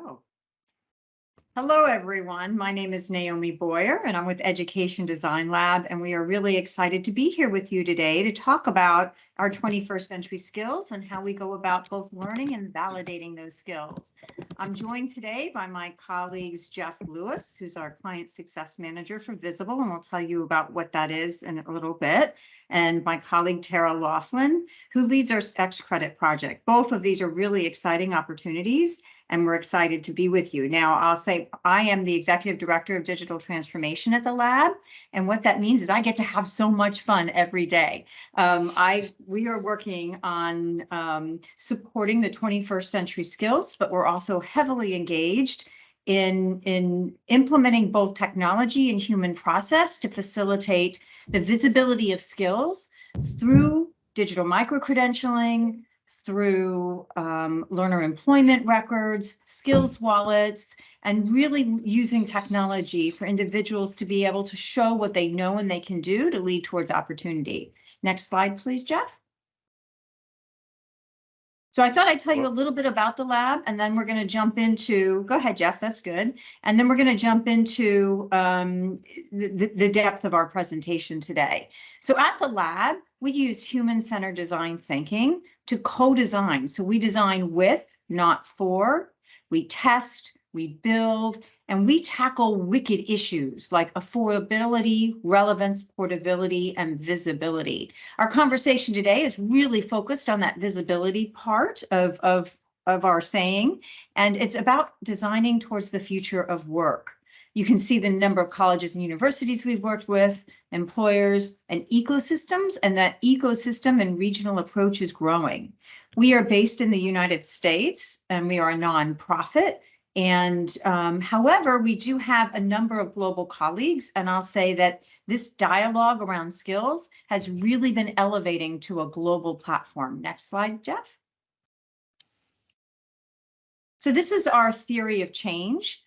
Oh. Hello, everyone. My name is Naomi Boyer, and I'm with Education Design Lab, and we are really excited to be here with you today to talk about our 21st century skills and how we go about both learning and validating those skills. I'm joined today by my colleagues, Jeff Lewis, who's our Client Success Manager for Visible, and we'll tell you about what that is in a little bit, and my colleague, Tara Laughlin, who leads our X Credit project. Both of these are really exciting opportunities, and we're excited to be with you. Now, I'll say I am the Executive Director of Digital Transformation at the lab, and what that means is I get to have so much fun every day. We are working on supporting the 21st century skills, but we're also heavily engaged in implementing both technology and human process to facilitate the visibility of skills through digital micro-credentialing, through learner employment records, skills wallets, and really using technology for individuals to be able to show what they know and they can do to lead towards opportunity. Next slide, please, Jeff. So I thought I'd tell you a little bit about the lab, and then we're going to jump into, go ahead, Jeff, that's good. And then we're going to jump into the depth of our presentation today. So at the lab, we use human-centered design thinking to co-design. So we design with, not for. We test, we build, and we tackle wicked issues like affordability, relevance, portability, and visibility. Our conversation today is really focused on that visibility part of our saying, and it's about designing towards the future of work. You can see the number of colleges and universities we've worked with, employers, and ecosystems, and that ecosystem and regional approach is growing. We are based in the United States, and we are a nonprofit. And however, we do have a number of global colleagues, and I'll say that this dialogue around skills has really been elevating to a global platform. Next slide, Jeff. So this is our theory of change.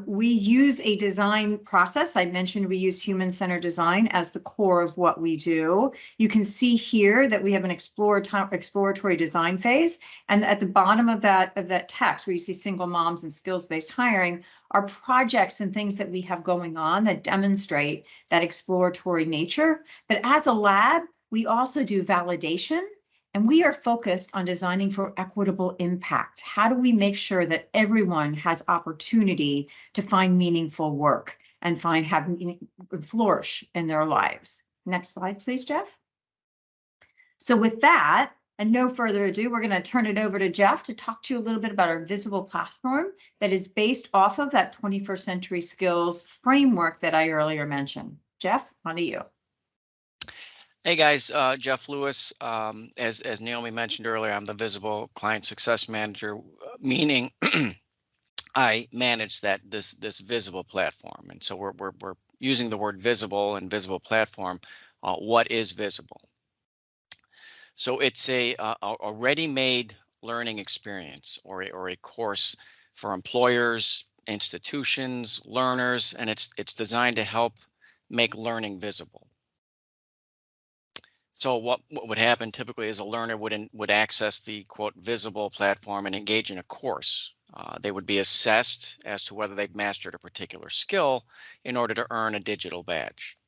We use a design process. I mentioned we use human-centered design as the core of what we do. You can see here that we have an exploratory design phase, and at the bottom of that text where you see single moms and skills-based hiring are projects and things that we have going on that demonstrate that exploratory nature. But as a lab, we also do validation. And we are focused on designing for equitable impact. How do we make sure that everyone has opportunity to find meaningful work and flourish in their lives? Next slide, please, Jeff. So with that, and no further ado, we're going to turn it over to Jeff to talk to you a little bit about our Visible platform that is based off of that 21st century skills framework that I earlier mentioned. Jeff, on to you. Hey guys, Jeff Lewis. As Naomi mentioned earlier, I'm the Visible Client Success Manager, meaning I manage this Visible platform. And so we're using the word visible and Visible platform. What is Visible? So it's a ready-made learning experience or a course for employers, institutions, learners, and it's designed to help make learning visible. So what would happen typically is a learner would access the quote Visible platform and engage in a course. They would be assessed as to whether they've mastered a particular skill in order to earn a digital badge.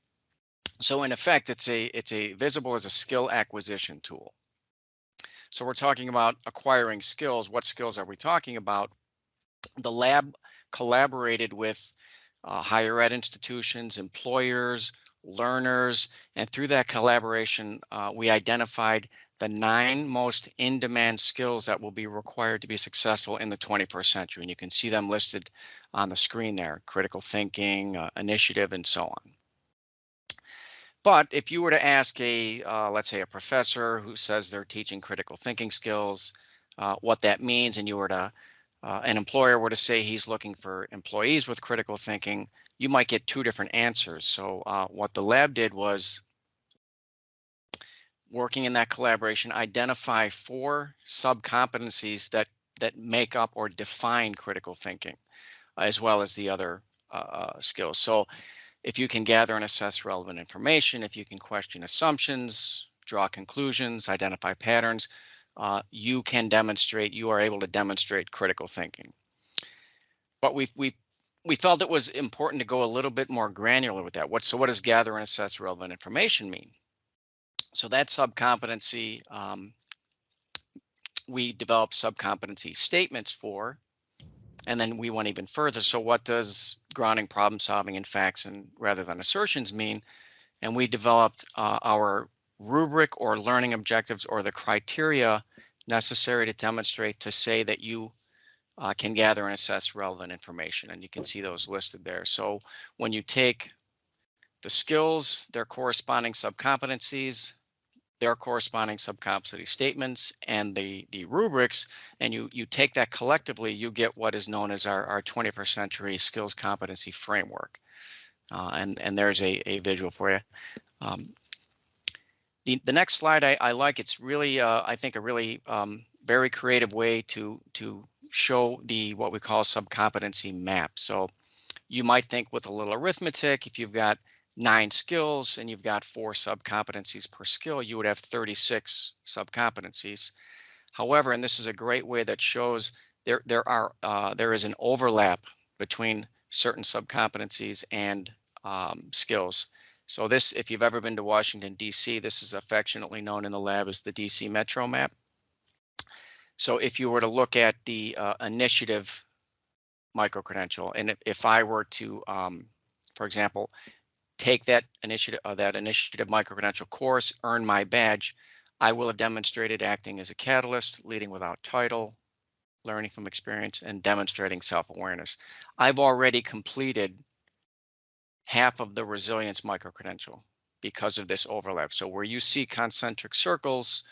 So in effect, it's a Visible as a skill acquisition tool. So we're talking about acquiring skills. What skills are we talking about? The lab collaborated with higher ed institutions, employers, learners, and through that collaboration, we identified the 9 most in-demand skills that will be required to be successful in the 21st century. And you can see them listed on the screen there: critical thinking, initiative, and so on. But if you were to ask let's say a professor who says they're teaching critical thinking skills, what that means, and you were to an employer were to say he's looking for employees with critical thinking, you might get 2 different answers. So what the lab did was, working in that collaboration, identify 4 sub-competencies that make up or define critical thinking, as well as the other skills. So if you can gather and assess relevant information, if you can question assumptions, draw conclusions, identify patterns, you are able to demonstrate critical thinking. but we felt it was important to go a little bit more granular with that. What does gather and assess relevant information mean? So that subcompetency, we developed subcompetency statements for, and then we went even further. So what does grounding problem solving in facts and rather than assertions mean? And we developed our rubric or learning objectives or the criteria necessary to demonstrate to say that you can gather and assess relevant information. And you can see those listed there. So when you take the skills, their corresponding subcompetencies, their corresponding subcompetency statements, and the rubrics, and you take that collectively, you get what is known as our 21st century skills competency framework. And there's a visual for you. The next slide I like. It's really I think a really very creative way to show what we call subcompetency map. So you might think with a little arithmetic, if you've got 9 skills and you've got 4 subcompetencies per skill, you would have 36 subcompetencies. However, and this is a great way that shows there is an overlap between certain subcompetencies and skills. So this, if you've ever been to Washington, D.C., this is affectionately known in the lab as the D.C. Metro map. So if you were to look at the initiative micro-credential, and if I were to, for example, take that initiative micro-credential course, earn my badge, I will have demonstrated acting as a catalyst, leading without title, learning from experience, and demonstrating self-awareness. I've already completed half of the resilience micro-credential because of this overlap. So where you see concentric circles,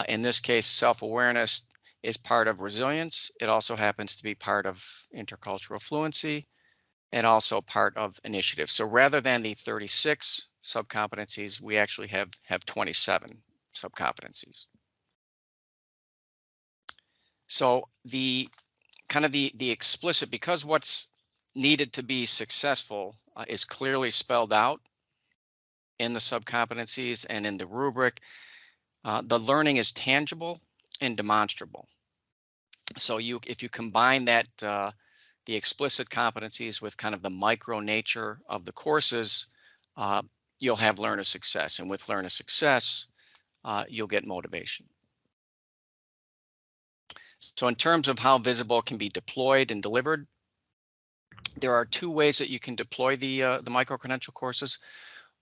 in this case, self-awareness is part of resilience. It also happens to be part of intercultural fluency and also part of initiative. So rather than the 36 subcompetencies, we actually have 27 subcompetencies. So the explicit, because what's needed to be successful is clearly spelled out in the subcompetencies and in the rubric. The learning is tangible and demonstrable. So if you combine that, the explicit competencies with kind of the micro nature of the courses, you'll have learner success. And with learner success, you'll get motivation. So in terms of how Visible can be deployed and delivered, there are 2 ways that you can deploy the micro-credential courses.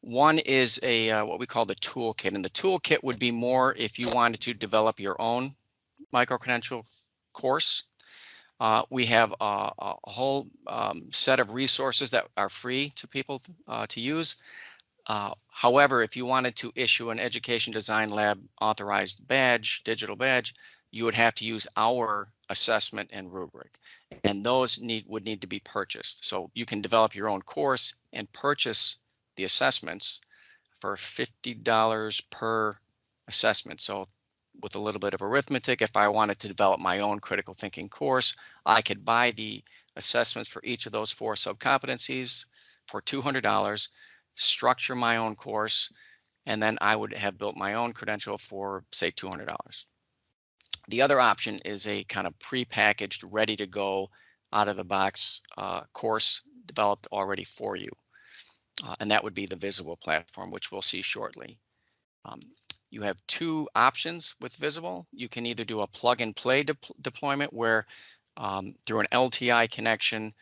One is what we call the toolkit, and the toolkit would be more if you wanted to develop your own micro-credential course. We have a whole set of resources that are free to people to use. However, if you wanted to issue an Education Design Lab authorized badge, digital badge, you would have to use our assessment and rubric, and those would need to be purchased. So you can develop your own course and purchase the assessments for $50 per assessment. So with a little bit of arithmetic, if I wanted to develop my own critical thinking course, I could buy the assessments for each of those 4 subcompetencies for $200, structure my own course, and then I would have built my own credential for, say, $200. The other option is a kind of pre-packaged, ready to go, out of the box course developed already for you. And that would be the Visible platform, which we'll see shortly. You have 2 options with Visible. You can either do a plug and play deployment where through an LTI connection,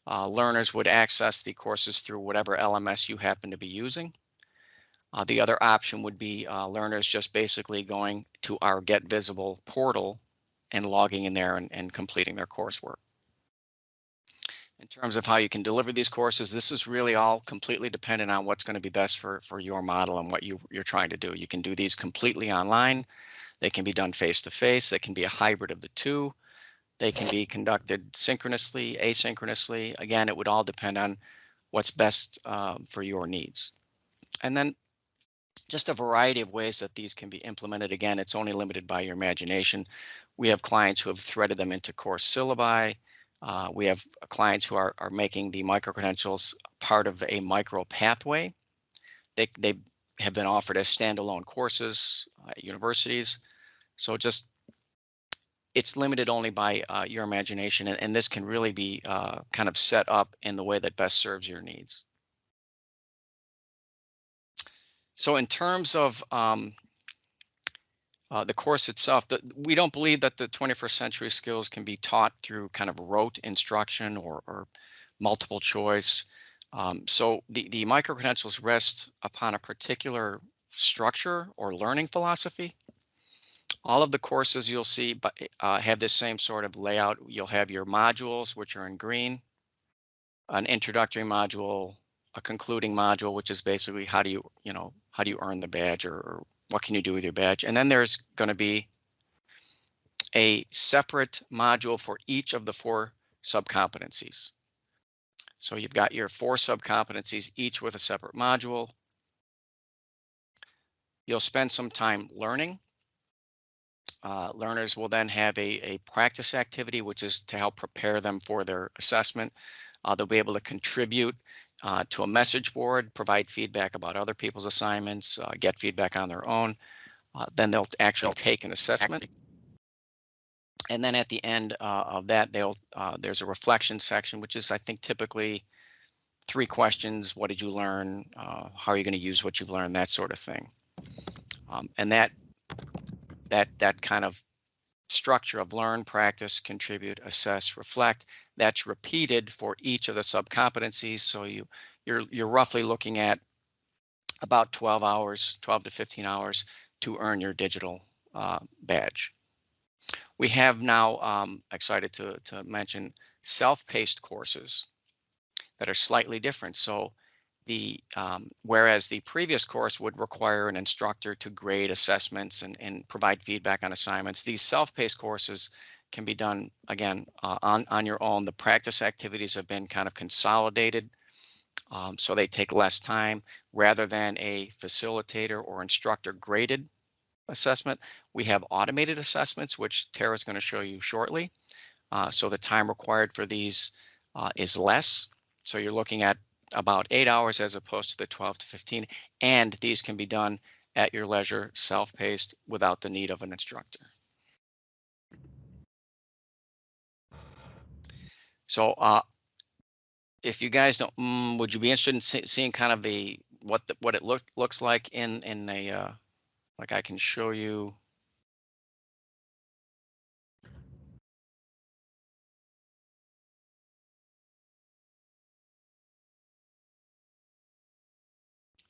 learners would access the courses through whatever LMS you happen to be using. The other option would be learners just basically going to our Get Visible portal and logging in there and completing their coursework. In terms of how you can deliver these courses, this is really all completely dependent on what's going to be best for your model and what you're trying to do. You can do these completely online. They can be done face-to-face. They can be a hybrid of the 2. They can be conducted synchronously, asynchronously. Again, it would all depend on what's best for your needs. And then just a variety of ways that these can be implemented. Again, it's only limited by your imagination. We have clients who have threaded them into course syllabi. We have clients who are making the micro-credentials part of a micro pathway. They have been offered as standalone courses at universities. So just it's limited only by your imagination, and this can really be kind of set up in the way that best serves your needs. So in terms of the course itself, we don't believe that the 21st century skills can be taught through kind of rote instruction or multiple choice. So the micro-credentials rest upon a particular structure or learning philosophy. All of the courses you'll see have this same sort of layout. You'll have your modules, which are in green, an introductory module, a concluding module, which is basically how do you earn the badge, or what can you do with your badge? And then there's going to be a separate module for each of the 4 sub-competencies. So you've got your 4 sub-competencies, each with a separate module. You'll spend some time learning. Learners will then have a practice activity, which is to help prepare them for their assessment. They'll be able to contribute to a message board, provide feedback about other people's assignments, get feedback on their own. Then they'll actually take an assessment. And then at the end of that, there's a reflection section, which is, I think, typically 3 questions. What did you learn? How are you going to use what you've learned? That sort of thing. And that kind of structure of learn, practice, contribute, assess, reflect, that's repeated for each of the sub-competencies. So you're roughly looking at about 12 to 15 hours to earn your digital badge. We have now, excited to mention, self-paced courses that are slightly different. So whereas the previous course would require an instructor to grade assessments and provide feedback on assignments, these self-paced courses can be done, again, on your own. The practice activities have been kind of consolidated, so they take less time. Rather than a facilitator or instructor graded assessment, we have automated assessments, which Tara's going to show you shortly. So the time required for these is less. So you're looking at about 8 hours as opposed to the 12 to 15, and these can be done at your leisure, self-paced, without the need of an instructor. So if you guys don't, would you be interested in seeing kind of what it looks like in a like I can show you.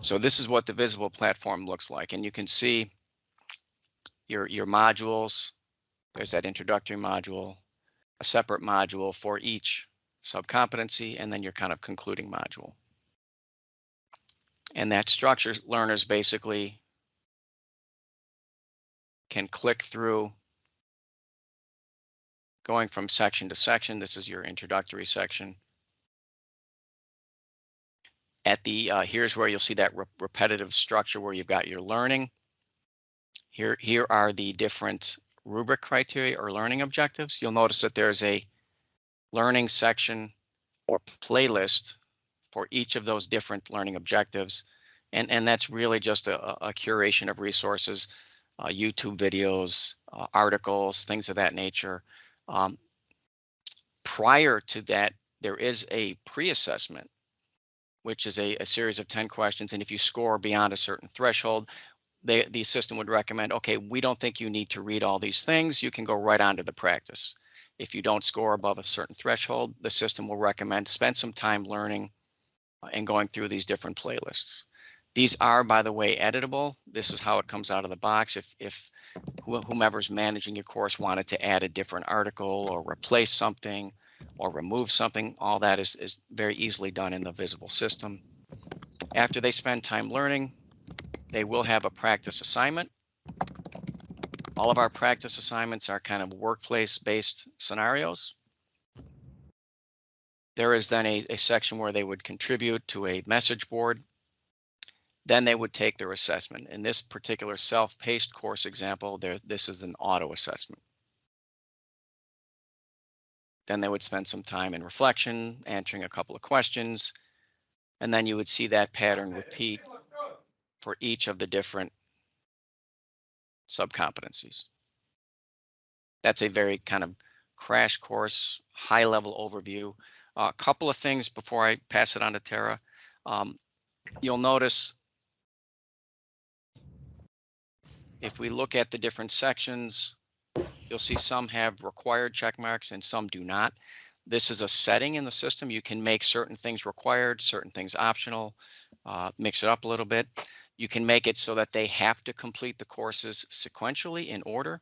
So this is what the visible platform looks like, and you can see your modules. There's that introductory module, a separate module for each sub-competency, and then your kind of concluding module. And that structure, learners basically can click through, going from section to section. This is your introductory section. At the here's where you'll see that repetitive structure where you've got your learning. Here are the different rubric criteria or learning objectives. You'll notice that there's a learning section or playlist for each of those different learning objectives. And that's really just a curation of resources, YouTube videos, articles, things of that nature. Prior to that, there is a pre-assessment, which is a series of 10 questions. And if you score beyond a certain threshold, the system would recommend, okay, we don't think you need to read all these things. You can go right on to the practice. If you don't score above a certain threshold, the system will recommend spend some time learning and going through these different playlists. These are, by the way, editable. This is how it comes out of the box. If whomever's managing your course wanted to add a different article or replace something or remove something, all that is very easily done in the visible system. After they spend time learning, they will have a practice assignment. All of our practice assignments are kind of workplace-based scenarios. There is then a section where they would contribute to a message board. Then they would take their assessment. In this particular self-paced course example, this is an auto assessment. Then they would spend some time in reflection, answering a couple of questions, and then you would see that pattern repeat for each of the different sub-competencies. that's a very kind of crash course, high level overview. A couple of things before I pass it on to Tara. You'll notice if we look at the different sections, you'll see some have required check marks and some do not. This is a setting in the system. You can make certain things required, certain things optional, mix it up a little bit. You can make it so that they have to complete the courses sequentially in order,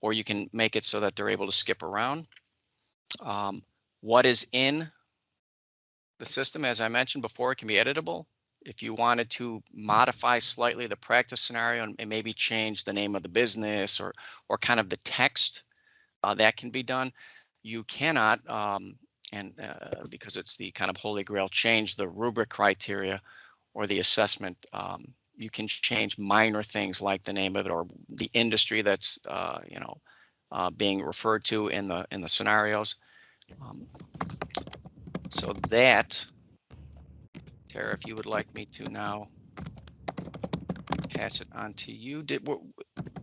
or you can make it so that they're able to skip around. What is in the system, as I mentioned before, it can be editable. If you wanted to modify slightly the practice scenario and maybe change the name of the business or kind of the text, that can be done. You cannot, because it's the kind of holy grail, change the rubric criteria or the assessment. You can change minor things like the name of it or the industry that's being referred to in the scenarios. So that, Tara, if you would like me to now pass it on to you.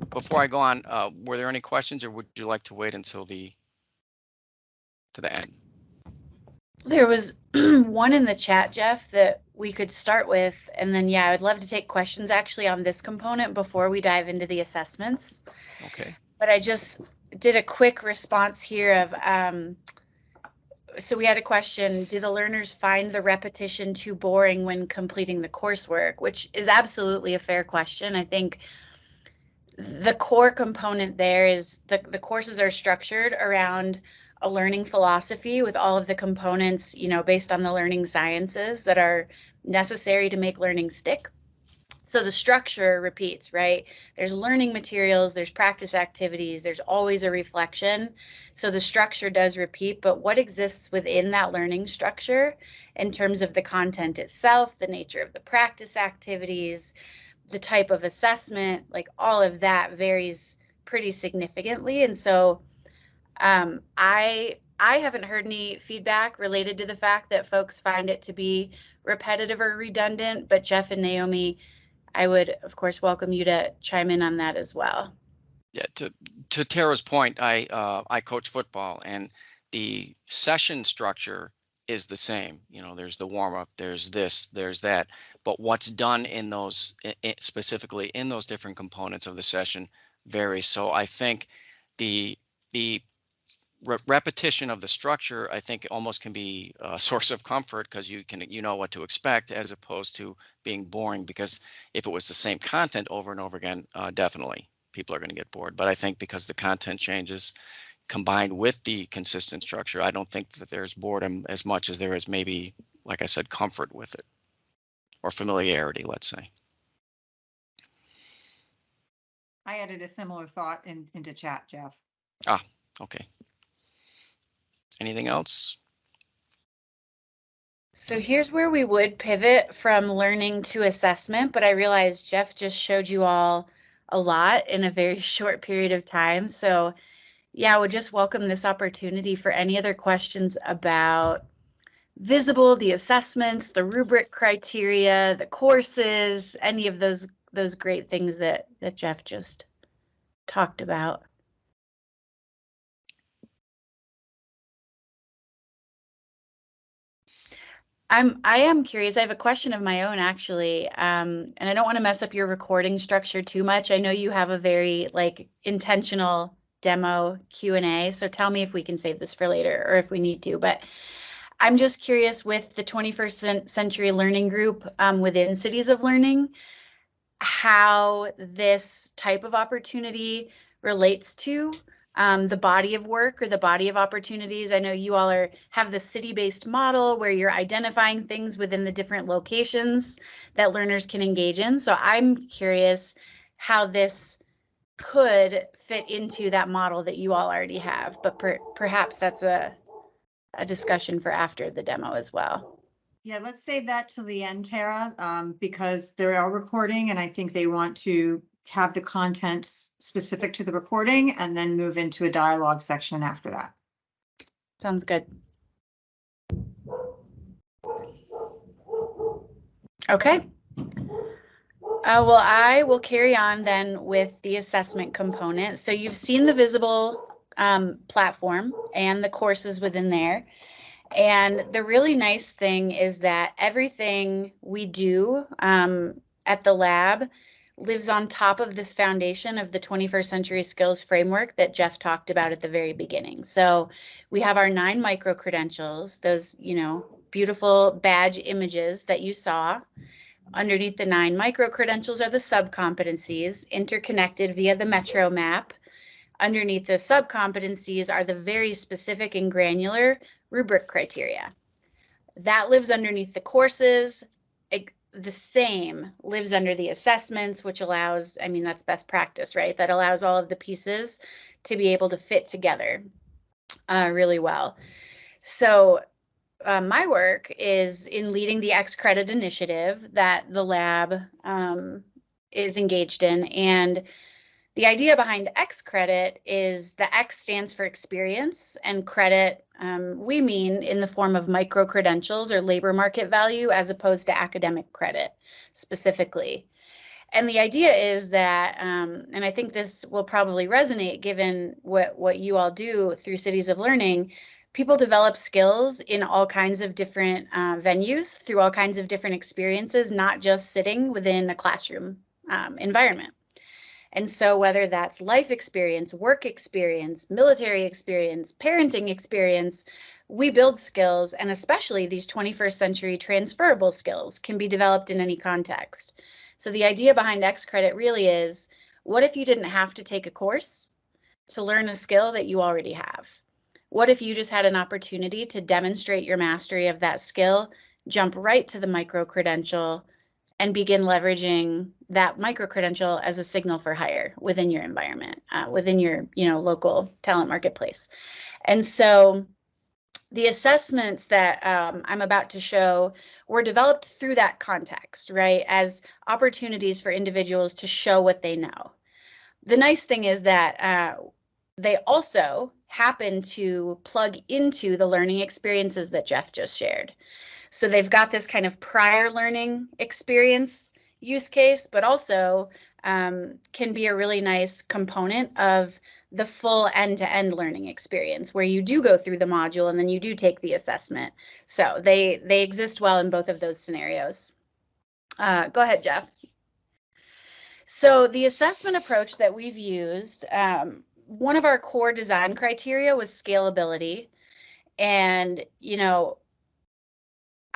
Before I go on, were there any questions, or would you like to wait until to the end? There was one in the chat, Jeff, that we could start with, and then yeah, I'd love to take questions actually on this component before we dive into the assessments. Okay. But I just did a quick response here of so we had a question, do the learners find the repetition too boring when completing the coursework? Which is absolutely a fair question. I think the core component there is the courses are structured around a learning philosophy with all of the components, based on the learning sciences that are necessary to make learning stick. So the structure repeats, right? There's learning materials, there's practice activities, there's always a reflection. So the structure does repeat, but what exists within that learning structure in terms of the content itself, the nature of the practice activities, the type of assessment, like all of that varies pretty significantly. And so I haven't heard any feedback related to the fact that folks find it to be repetitive or redundant, but Jeff and Naomi, I would, of course, welcome you to chime in on that as well. Yeah, to Tara's point, I coach football, and the session structure is the same. There's the warm up, there's this, there's that, but what's done in those, specifically in those different components of the session varies. So I think the repetition of the structure, I think, almost can be a source of comfort because you know what to expect, as opposed to being boring, because if it was the same content over and over again, definitely people are going to get bored. But I think because the content changes combined with the consistent structure, I don't think that there's boredom as much as there is, maybe, like I said, comfort with it or familiarity, let's say. I added a similar thought into chat, Jeff. Ah, okay. Anything else? So here's where we would pivot from learning to assessment, but I realized Jeff just showed you all a lot in a very short period of time. So yeah, I would just welcome this opportunity for any other questions about Visible, the assessments, the rubric criteria, the courses, any of those great things that Jeff just talked about. I am curious. I have a question of my own, actually, and I don't want to mess up your recording structure too much. I know you have a very intentional demo Q&A, so tell me if we can save this for later or if we need to. But I'm just curious, with the 21st Century Learning Group within Cities of Learning, how this type of opportunity relates to the body of work or the body of opportunities. I know you all have the city-based model where you're identifying things within the different locations that learners can engage in. So I'm curious how this could fit into that model that you all already have, but perhaps that's a discussion for after the demo as well. Yeah, let's save that till the end, Tara, because they are recording, and I think they want to have the content specific to the recording and then move into a dialogue section after that. Sounds good. Okay. Well, I will carry on then with the assessment component. So you've seen the Visible platform and the courses within there. And the really nice thing is that everything we do at the lab lives on top of this foundation of the 21st Century Skills framework that Jeff talked about at the very beginning. So we have our 9 micro-credentials, those, beautiful badge images that you saw. Underneath the 9 micro-credentials are the sub-competencies interconnected via the Metro map. Underneath the sub-competencies are the very specific and granular rubric criteria. That lives underneath the courses. The same lives under the assessments, which allows, that's best practice, right? That allows all of the pieces to be able to fit together really well. So my work is in leading the X Credit initiative that the lab is engaged in. And the idea behind X Credit is the X stands for experience, and credit we mean in the form of micro-credentials or labor market value as opposed to academic credit specifically. And the idea is that, and I think this will probably resonate given what you all do through Cities of Learning, people develop skills in all kinds of different venues through all kinds of different experiences, not just sitting within a classroom environment. And so whether that's life experience, work experience, military experience, parenting experience, we build skills, and especially these 21st century transferable skills can be developed in any context. So the idea behind X Credit really is, what if you didn't have to take a course to learn a skill that you already have? What if you just had an opportunity to demonstrate your mastery of that skill, jump right to the micro-credential, and begin leveraging that micro-credential as a signal for hire within your environment, within your local talent marketplace. And so the assessments that I'm about to show were developed through that context, right, as opportunities for individuals to show what they know. The nice thing is that they also happen to plug into the learning experiences that Jeff just shared. So they've got this kind of prior learning experience use case, but also can be a really nice component of the full end-to-end learning experience where you do go through the module and then you do take the assessment. So they exist well in both of those scenarios. Go ahead, Jeff. So the assessment approach that we've used, one of our core design criteria was scalability. And,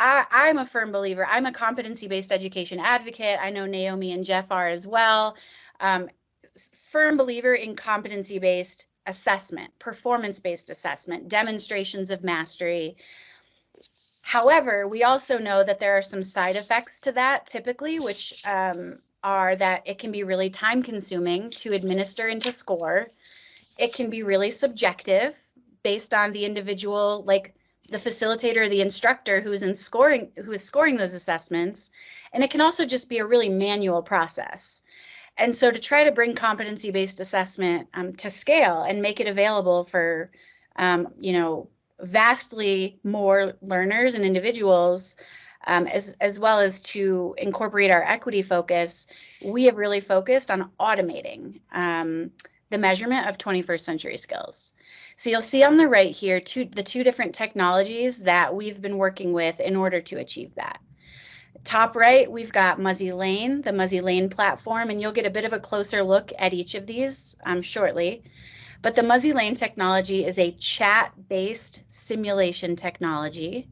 I'm a firm believer. I'm a competency-based education advocate. I know Naomi and Jeff are as well. Firm believer in competency-based assessment, performance-based assessment, demonstrations of mastery. However, we also know that there are some side effects to that typically, which are that it can be really time-consuming to administer and to score. It can be really subjective based on the individual, like the facilitator or the instructor who is scoring those assessments. And it can also just be a really manual process. And so to try to bring competency-based assessment to scale and make it available for, vastly more learners and individuals, as well as to incorporate our equity focus, we have really focused on automating the measurement of 21st century skills. So you'll see on the right here the two different technologies that we've been working with in order to achieve that. Top right, we've got Muzzy Lane, the Muzzy Lane platform, and you'll get a bit of a closer look at each of these shortly. But the Muzzy Lane technology is a chat-based simulation technology.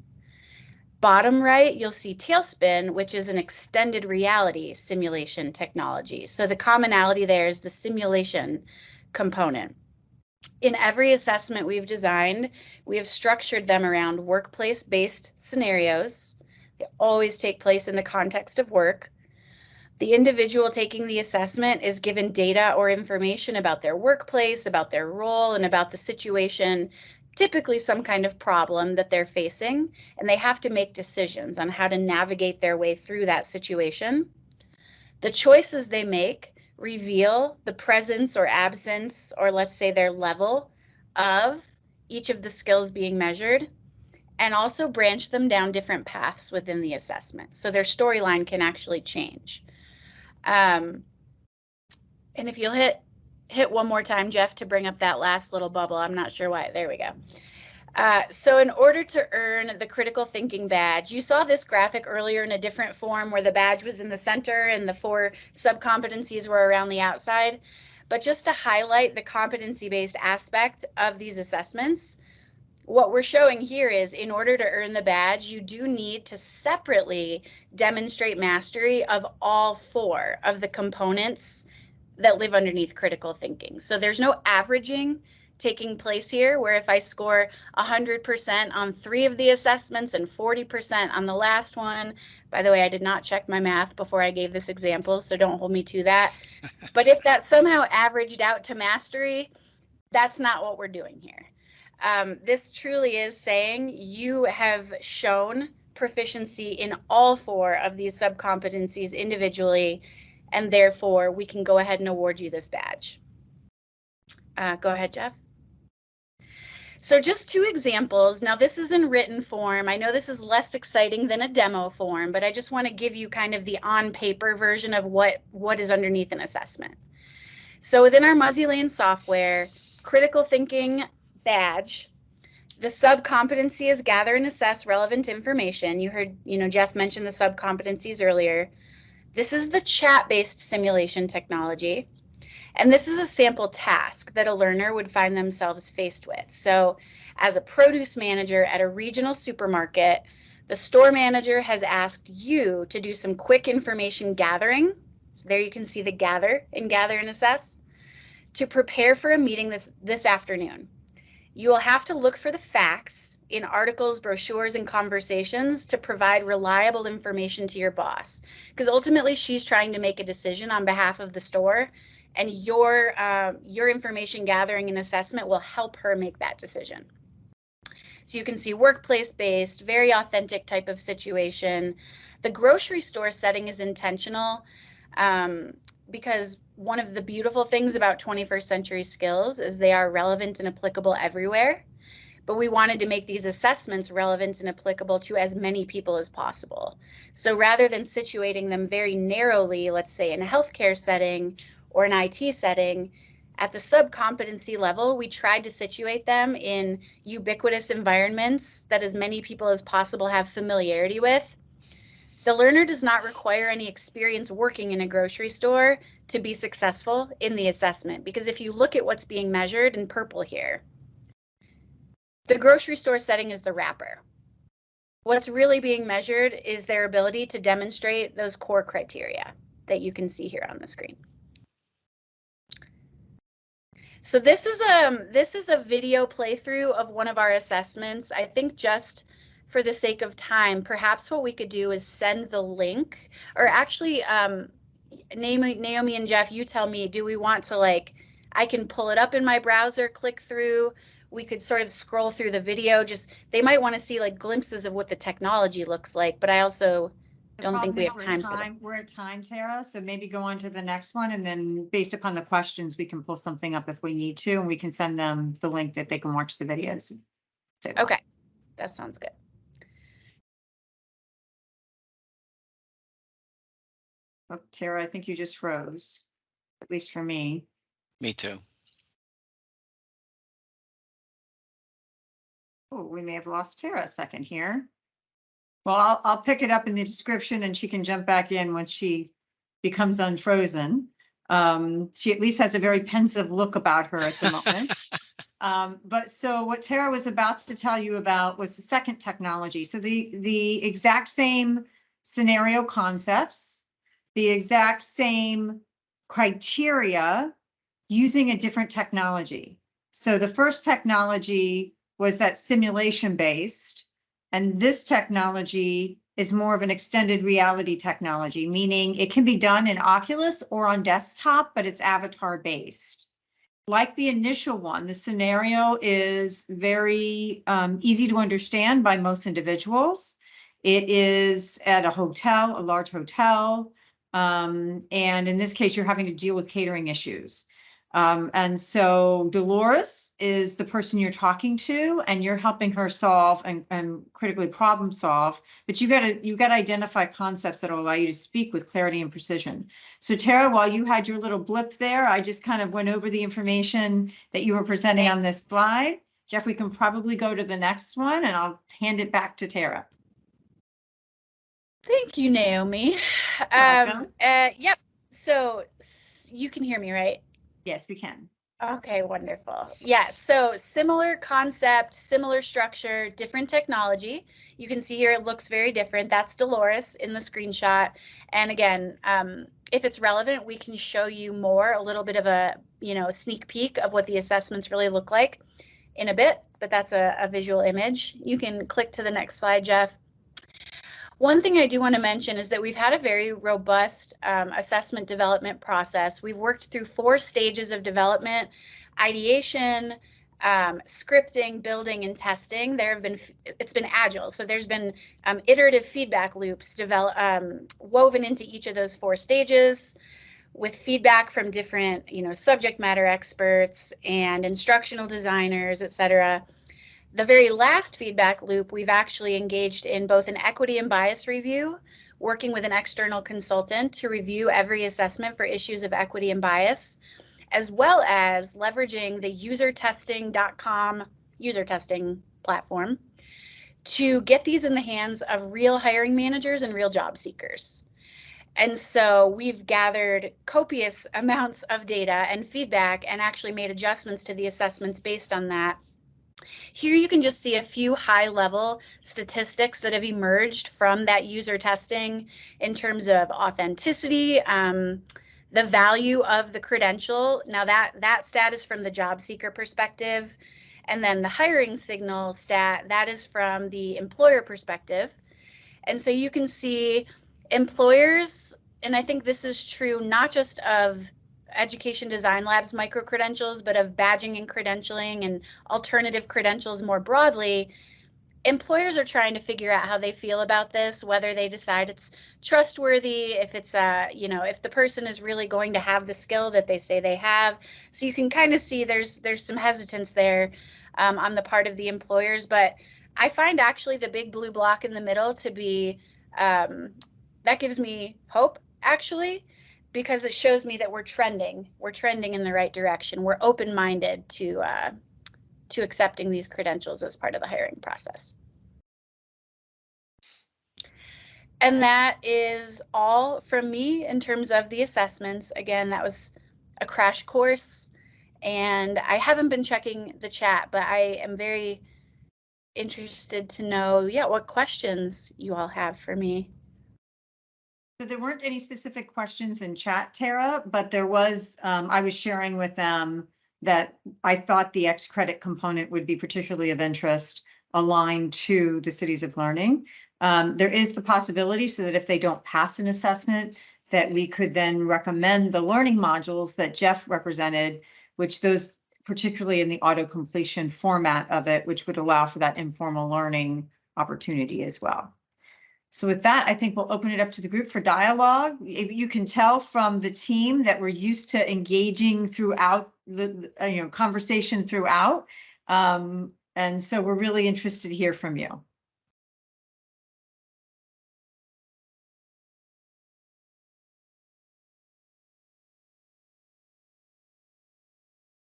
Bottom right, you'll see Tailspin, which is an extended reality simulation technology. So the commonality there is the simulation component. In every assessment we've designed, we have structured them around workplace-based scenarios. They always take place in the context of work. The individual taking the assessment is given data or information about their workplace, about their role, and about the situation, typically some kind of problem that they're facing, and they have to make decisions on how to navigate their way through that situation. The choices they make reveal the presence or absence, or let's say their level of each of the skills being measured, and also branch them down different paths within the assessment. So their storyline can actually change. And if you'll hit hit one more time, Jeff, to bring up that last little bubble. I'm not sure why. There we go. So in order to earn the critical thinking badge, you saw this graphic earlier in a different form where the badge was in the center and the 4 sub-competencies were around the outside. But just to highlight the competency-based aspect of these assessments, what we're showing here is in order to earn the badge, you do need to separately demonstrate mastery of all 4 of the components that live underneath critical thinking. So there's no averaging taking place here, where if I score 100% on 3 of the assessments and 40% on the last one, by the way, I did not check my math before I gave this example, so don't hold me to that. But if that somehow averaged out to mastery, that's not what we're doing here. This truly is saying you have shown proficiency in all 4 of these sub-competencies individually, and therefore we can go ahead and award you this badge. Go ahead, Jeff. So just 2 examples. Now this is in written form. I know this is less exciting than a demo form, but I just want to give you kind of the on paper version of what is underneath an assessment. So within our Muzzy Lane software, critical thinking badge, the sub-competency is gather and assess relevant information. You heard, Jeff mentioned the sub-competencies earlier. This is the chat-based simulation technology. And this is a sample task that a learner would find themselves faced with. So as a produce manager at a regional supermarket, the store manager has asked you to do some quick information gathering. So there you can see the gather and assess to prepare for a meeting this afternoon. You will have to look for the facts in articles, brochures, and conversations to provide reliable information to your boss, because ultimately she's trying to make a decision on behalf of the store, and your information gathering and assessment will help her make that decision. So you can see workplace-based, very authentic type of situation. The grocery store setting is intentional because one of the beautiful things about 21st century skills is they are relevant and applicable everywhere. But we wanted to make these assessments relevant and applicable to as many people as possible. So rather than situating them very narrowly, let's say in a healthcare setting or an IT setting, at the sub-competency level, we tried to situate them in ubiquitous environments that as many people as possible have familiarity with. The learner does not require any experience working in a grocery store to be successful in the assessment, because if you look at what's being measured in purple here, the grocery store setting is the wrapper. What's really being measured is their ability to demonstrate those core criteria that you can see here on the screen. So this is a video playthrough of one of our assessments. I think just for the sake of time, perhaps what we could do is send the link, or actually, Naomi and Jeff, you tell me, do we want to, like, I can pull it up in my browser, click through, we could sort of scroll through the video, just, they might want to see like glimpses of what the technology looks like, but I also don't think we have time for that. We're at time, Tara, so maybe go on to the next one, and then based upon the questions, we can pull something up if we need to, and we can send them the link that they can watch the videos. Okay, that sounds good. Oh, Tara, I think you just froze, at least for me. Me too. Oh, we may have lost Tara a second here. Well, I'll pick it up in the description and she can jump back in once she becomes unfrozen. She at least has a very pensive look about her at the moment. But so what Tara was about to tell you about was the second technology. So the exact same scenario concepts, the exact same criteria using a different technology. So the first technology was that simulation based, and this technology is more of an extended reality technology, meaning it can be done in Oculus or on desktop, but it's avatar based. Like the initial one, the scenario is very easy to understand by most individuals. It is at a hotel, a large hotel. And in this case, you're having to deal with catering issues. And so Dolores is the person you're talking to, and you're helping her solve and critically problem solve. But you got to identify concepts that will allow you to speak with clarity and precision. So Tara, while you had your little blip there, I just kind of went over the information that you were presenting on this slide. Jeff, we can probably go to the next one, and I'll hand it back to Tara. Thank you, Naomi. Welcome. Yep. So you can hear me, right? Yes, we can. Okay, wonderful. Yeah, so similar concept, similar structure, different technology. You can see here it looks very different. That's Dolores in the screenshot. And again, if it's relevant, we can show you more, a little bit of a, sneak peek of what the assessments really look like in a bit, but that's a visual image. You can click to the next slide, Jeff. One thing I do want to mention is that we've had a very robust assessment development process. We've worked through 4 stages of development: ideation, scripting, building, and testing. It's been agile. So there's been iterative feedback loops woven into each of those 4 stages, with feedback from different, subject matter experts and instructional designers, et cetera. The very last feedback loop, we've actually engaged in both an equity and bias review, working with an external consultant to review every assessment for issues of equity and bias, as well as leveraging the usertesting.com user testing platform to get these in the hands of real hiring managers and real job seekers. And so we've gathered copious amounts of data and feedback and actually made adjustments to the assessments based on that. Here you can just see a few high-level statistics that have emerged from that user testing in terms of authenticity, the value of the credential. Now that stat is from the job seeker perspective, and then the hiring signal stat, that is from the employer perspective. And so you can see employers, and I think this is true not just of Education Design Lab's micro-credentials, but of badging and credentialing and alternative credentials more broadly. Employers are trying to figure out how they feel about this, whether they decide it's trustworthy, if it's if the person is really going to have the skill that they say they have. So you can kind of see there's some hesitance there on the part of the employers, but I find actually the big blue block in the middle to be that gives me hope, actually, because it shows me that we're trending in the right direction. We're open-minded to accepting these credentials as part of the hiring process. And that is all from me in terms of the assessments. Again, that was a crash course, and I haven't been checking the chat, but I am very interested to know, what questions you all have for me. So there weren't any specific questions in chat, Tara, but there was, I was sharing with them that I thought the X credit component would be particularly of interest, aligned to the Cities of Learning. There is the possibility so that if they don't pass an assessment, that we could then recommend the learning modules that Jeff represented, which those particularly in the auto completion format of it, which would allow for that informal learning opportunity as well. So with that, I think we'll open it up to the group for dialogue. You can tell from the team that we're used to engaging throughout the conversation throughout. And so we're really interested to hear from you.